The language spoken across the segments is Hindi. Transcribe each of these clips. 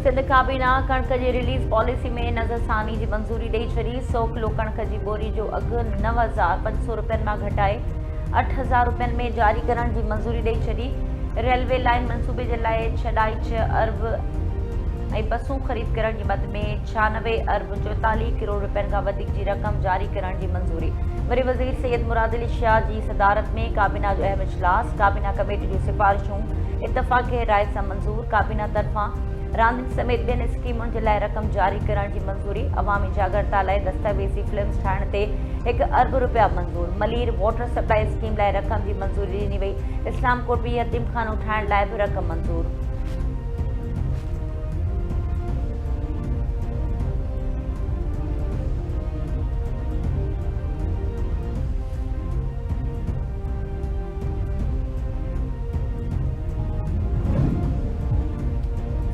सिंध काबीना कणक जी रिलीज़ पॉलिसी में नज़रसानी जी मंज़ूरी ॾेई छॾी। 100 किलो कणक जी बोरी जो अघु 9,500 रुपयनि मां घटाए 8,000 रुपयनि में जारी करण जी मंज़ूरी ॾेई छॾी। रेलवे लाइन मंसूबे जे लाइ 6.6 अरब ऐं बसूं ख़रीद करण जी मद में 96 अरब 44 करोड़ रुपयनि खां वधीक जी रक़म जारी करण जी मंज़ूरी। वरी वज़ीर सैयद मुराद अली शाह जी सदारत में काबीना जो अहम इजलास। काबीना कमेटी जूं सिफ़ारिशूं इतफ़ाक़ी राय सां मंज़ूर। काबीना तरफ़ां रांदियुनि समेत ॿियनि स्कीमुनि जे लाइ रक़म जारी करण जी मंज़ूरी। अवामी जागरता लाइ दस्तावेज़ी फिल्म्स ठाहिण ते 1 अरब रुपया मंज़ूर। मलीर वाटर सप्लाई स्कीम लाइ रक़म जी मंज़ूरी ॾिनी वई। इस्लामकोट में यतीमखानो ठाहिण लाइ बि रक़म मंज़ूर।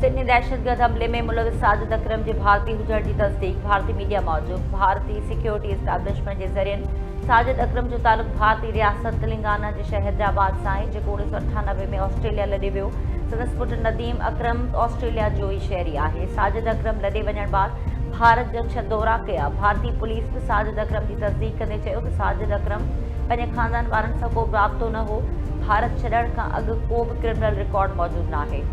सिडनी दहशतगर्द हमले में मुलविस साजिद अकरम जे भारतीय हुजण जी तस्दीक। भारतीय मीडिया मौजूद भारतीय सिक्योरिटी एस्टेब्लिशमेंट जे ज़रिए साजिद अकरम जो तालुक भारतीय रियासत तेलंगाना जे शहर हैदराबाद सां आहे, जेको 1998 में ऑस्ट्रेलिया लॾे वियो। संदसि पुटु नदीम अकरम ऑस्ट्रेलिया जो ई शहरी आहे। साजिद अकरम लॾे वञण बाद भारत जा 6 दौरा कया। भारतीय पुलिस बि साजिद अकरम जी तस्दीक कंदे चयो त साजिद अकरम पंहिंजे ख़ानदान वारनि सां को राब्तो न हो। भारत छॾण खां अॻु को बि क्रिमिनल रिकॉर्ड मौजूदु न आहे।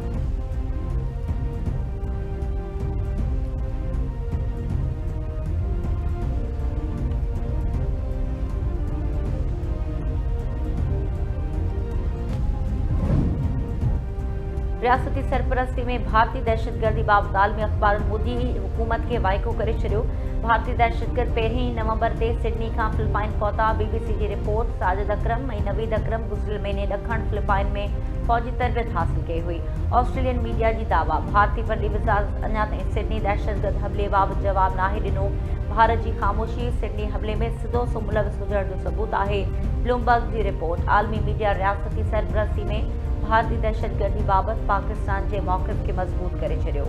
रियासती सरपरस्ती में भारतीय दहशतगर्दी बाबति आलमी अख़बारुनि मोदी हुकूमत खे वाइको करे छॾियो। भारतीय दहशतगर्द 1 नवंबर ते सिडनी खां फिलिपाइन पहुता। BBC जी रिपोर्ट। साजिद अकरम ऐं नवीद अकरम गुज़िरियल महीने ॾखण फिलिपाइन में फ़ौजी तरबियत हासिल कई हुई। ऑस्ट्रेलियन मीडिया जी दावा। भारतीय परली वज़ारत अञा ताईं सिडनी दहशतगर्द हमले बाबति जवाबु नाहे ॾिनो। भारत जी ख़ामोशी सिडनी हमले में सिधो सो मुलविस हुजण जो सबूत आहे। ब्लूमबर्ग जी रिपोर्ट। आलमी मीडिया रियासती सरपरस्ती में भारतीय दहशतगर्दी बाबति पाकिस्तान जे मौक़िफ़ खे मज़बूत करे छॾियो।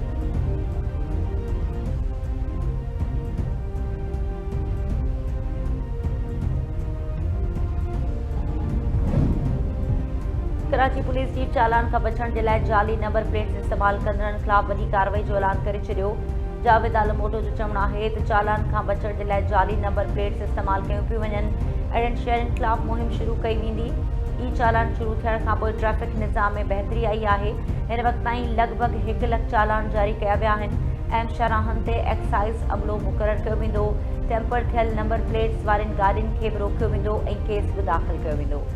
कराची पुलिस जी चालान खां बचण जे लाइ जाली नंबर प्लेट्स इस्तेमालु कंदड़नि ख़िलाफ़ वॾी कार्रवाई जो ऐलान करे छॾियो। जावेद आलमोटो जो चवणु आहे त चालान खां बचण जे लाइ जाली नंबर प्लेट्स इस्तेमालु कयूं पियूं वञनि। अहिड़नि शहरनि ख़िलाफ़ मुहिम शुरू कई वेंदी। ई चालान शुरू थियण खां पोइ ट्रैफ़िक निज़ाम में बहितरी आई आहे। हिन वक़्त ताईं लॻभॻि 1 लख चालान जारी कया विया आहिनि। अहम शाहराहनि ते एक्साइज़ अमलो मुक़ररु कयो वेंदो। टेम्पर थियल नंबर प्लेट्स वारनि गाॾियुनि खे बि रोकियो वेंदो ऐं केस बि दाख़िल कयो वेंदो।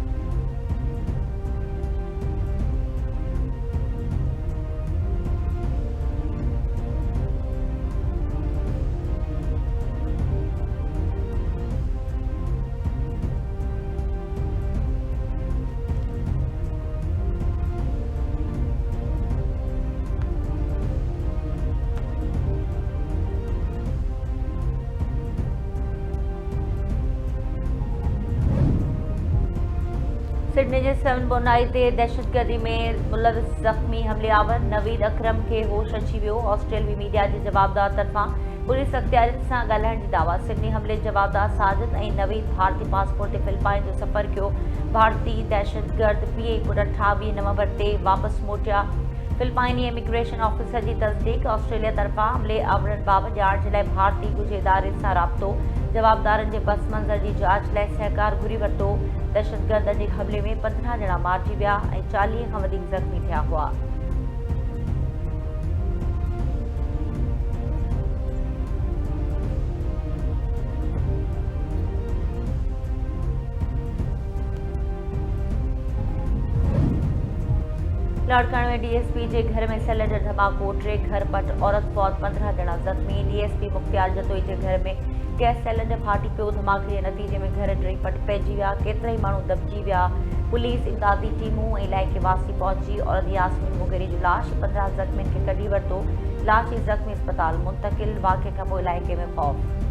सिडनी जे सेवन बोनाई ते दहशतगर्दी में मुलविस ज़ख़्मी हमलेआवर नवीद अकरम खे होश अची वियो। ऑस्ट्रेलवी मीडिया जे जवाबदार तरफ़ां पुलिस अख़्तियारियुनि सां ॻाल्हाइण जी दावा। सिडनी हमले जवाबदार साजिद ऐं नवीद भारतीय पासपोर्ट ते फिलिपाइन जो सफ़र कयो। भारतीय दहशतगर्द पीए 28 नवंबर ते वापसि मोटिया। फिलिपाइनी इमिग्रेशन ऑफिसर जी तस्दीक। ऑस्ट्रेलिया तरफ़ां हमले आवरनि बाबति ॼाण जे लाइ भारतीय ॻुझे इदारे सां राब्तो। जवाबदारनि जे पस मंज़र जी जांच लाइ सहकार घुरी वरितो। दहशतगर्दनि जे हमले में 15 ॼणा मारिजी विया ऐं 40 खां वधीक ज़ख़्मी थिया हुआ। 91 DSP जे घर में सिलेंडर धमाको। 3 घर पट औरत फौत 15 ॼणा ज़ख़्मी। DSP मुख्तियार जतोई जे घर में गैस सिलेंडर फाटी पियो। धमाके जे नतीजे में घर 3 पट पइजी विया। केतिराई माण्हू दॿिजी विया। पुलिस इमदादी टीमूं ऐं इलाइक़े वासी पहुची। औरत यास्मीन मुगेरी जो लाश 15 ज़ख़्मियुनि खे कढी वरितो। लाश जी ज़ख़्मी अस्पताल मुंतक़िल। वाक़े खां पोइ इलाइक़े में ख़ौफ़।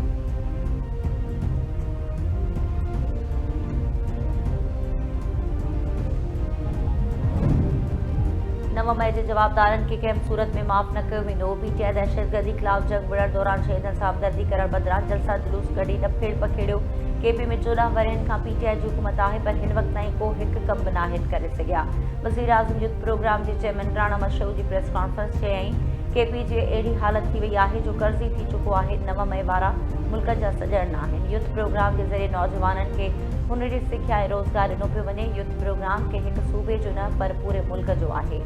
9 मई जे जवाबदारनि खे कंहिं सूरत में माफ़ न कयो वेंदो। PTI दहशतगर्दी ख़िलाफ़ जंग विड़ण दौरान शहीदनि सां हमदर्दी करण बदिरां जलसा जुलूस कढी ॾफेड़ पखेड़ियो। KP में 14 वरियनि खां PTI जी हुकूमत आहे, पर हिन वक़्त ताईं को हिकु कम बि नाहिनि करे सघिया। वज़ीर आज़म यूथ प्रोग्राम जे चेयरमैन राणा मशहूद जी प्रेस कॉन्फ्रेंस चयईं केपी जी अहिड़ी हालत थी वई आहे जो कर्ज़ी थी चुको आहे। 9 मई वारा मुल्क जा सॼण न आहिनि। यूथ प्रोग्राम के ज़रिए नौजवाननि खे हुनरी सिख्या ऐं रोज़गार ॾिनो पियो वञे। यूथ प्रोग्राम के हिकु सूबे जो न पर पूरे मुल्क जो आहे।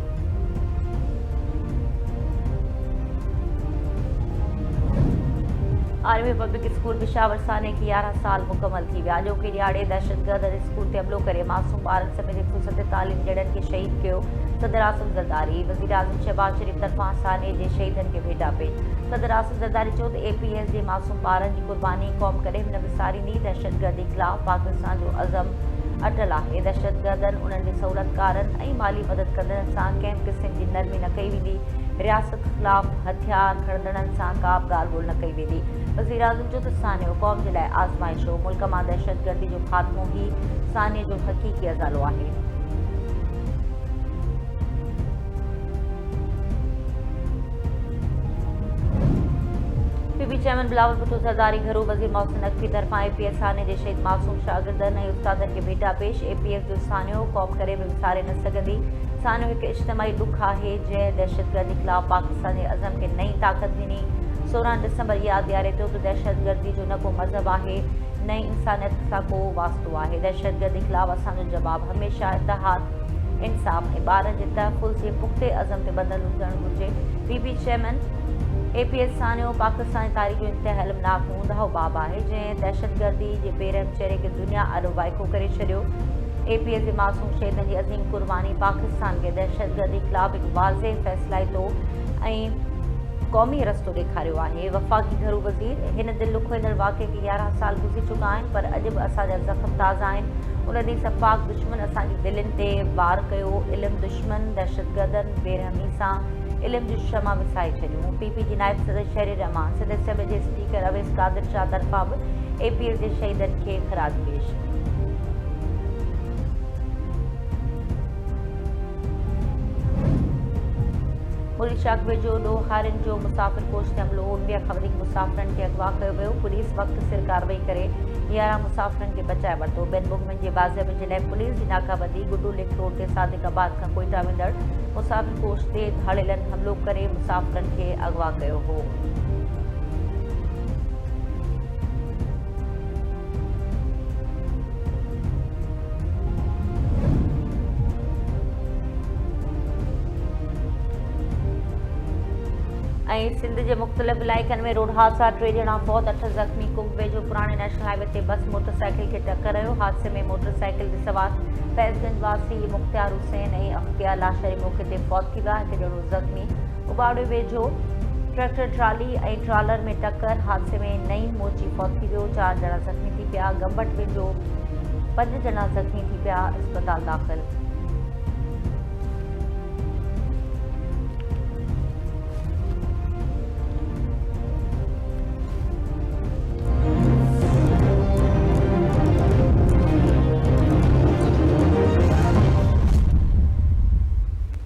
आर्मी पब्लिक स्कूल पिशावर साने की 11 साल मुकम्मल थी विया। अॼोके ॾियारे दहशतगर्द स्कूल ते हमलो करे मासूम ॿारनि समेत 147 ॼणनि खे शहीद कयो। सदर आज़म ज़रदारी वज़ीर आज़म शहबाज शरीफ तरफ़ां साने जे शहीदनि खे भेटा पेश। सदर आज़म ज़रदारी चयो त APS जे मासूम ॿारनि जी कुर्बानी क़ौम कॾहिं बि न विसारींदी। दहशतगर्दी ख़िलाफ़ पाकिस्तान जो अज़म अटल आहे। दहशतगर्दनि उन्हनि जे सहूलियतकारनि ऐं माली मदद कंदड़नि सां कंहिं क़िस्म जी नरमी न कई वेंदी। रियासत ख़िलाफ़ हथियार खणंदड़नि सां का बि ॻाल्हि ॿोल न कई वेंदी। वज़ीर आज़म चयो त सानियो क़ौम जे लाइ आज़माइश हो। मुल्क मां दहशतगर्दी जो ख़ात्मो ई सानिए जो हक़ीक़ी अज़ालो आहे। पीपी चेयरमैन बिलावल भुट्टो ज़रदारी घरू वज़ीर मोहसिन नक़वी तरफ़ां APS साने जे शहीद मासूम शागिर्दनि ऐं उस्तादनि खे भेटा पेश। APS जो सानियो क़ौम करे बि विसारे न सघंदी। सानियो हिकु इज्तिमाही ॾुख आहे जंहिं दहशतगर्दी ख़िलाफ़ पाकिस्तान जे अज़म खे नई ताक़त ॾिनी। 16 डिसंबर यादि ॾियारे थो त दहशतगर्दी जो न को मज़हब आहे न ई इंसानियत सां को वास्तो आहे। दहशतगर्दी ख़िलाफ़ असांजो जवाबु हमेशह इतिहाद, इंसाफ़ ऐं ॿारनि जे तहफ़ुज़ जे पुख़्ते अज़म ते ॿधलु हुजणु घुरिजे। पीपी चेयरमैन APS सानियो पाकिस्तानी तारीख़ जो इंतिहा इल्मनाक मुंदहो बाब आहे जंहिं दहशतगर्दी जे पेरनि चेहरे खे दुनिया अॾो वाइको करे छॾियो। APS जे मासूम शहीदनि जी अज़ीम कुर्बानी पाकिस्तान खे दहशतगर्दी ख़िलाफ़ हिकु वाज़ेह फ़ैसिलाइतो ऐं क़ौमी रस्तो ॾेखारियो आहे। वफ़ाक़ी घरू वज़ीर हिन दिलि लुखोईंदड़ वाक़े खे 11 साल गुज़री चुका आहिनि पर अॼु बि असांजा ज़ख़्म ताज़ा आहिनि। उन ॾींहुं सफ़ाक दुश्मन असांजी दिलनि ते वार कयो। इल्मु दुश्मन दहशतगर्दनि बेरहमी सां इल्म जो शमा विसाए छॾियूं। पीपी जी नायब सदर शहरी रहमान सदस्य जे स्पीकर अवैस कादिर शाह तरफ़ां बि APS जे शहीदनि खे ख़राज पेश। मुरी शाकबे जो ॾोहारियुनि जो मुसाफ़िर कोच ते हमिलो। 90 खां वधीक मुसाफ़िरनि खे अगवा कयो वियो। पुलिस वक़्त सिर कार्रवाई करे 11 मुसाफ़िरनि खे बचाए वरितो। ॿियनि मुक़दमनि जे बाज़ाबे जे लाइ पुलिस जी नाकाबंदी गुडू लिंक रोड ते सादिकाबाद खां कोयटा वेंदड़ मुसाफ़िर कोच ते धाड़ेलनि हमिलो करे मुसाफ़िरनि खे अगवा कयो हो। सिंध के मुख़्तलिफ़ इलाइक़नि में रोड हादसा 3 ॼणा फौत 8 ज़ख़्मी। कुंभ वेझो पुराने नेशनल हाईवे ते बस मोटरसाइकिल के टक्कर आयो। हादसे में मोटरसाइकिल ते सवार फैज़गंज वासी मुख्तियार हुसैन ऐं अख्तियार लाशरी मौके ते फौत थी विया। 1 ॼणो ज़ख़्मी। उबाड़े वेझो ट्रैक्टर ट्राली ऐं ट्रालर में टक्कर। हादसे में नईं मोची फौत थी वियो। 4 ॼणा ज़ख़्मी थी पिया। गंबट वेझो 5 ॼणा ज़ख़्मी थी पिया। अस्पताल दाख़िल।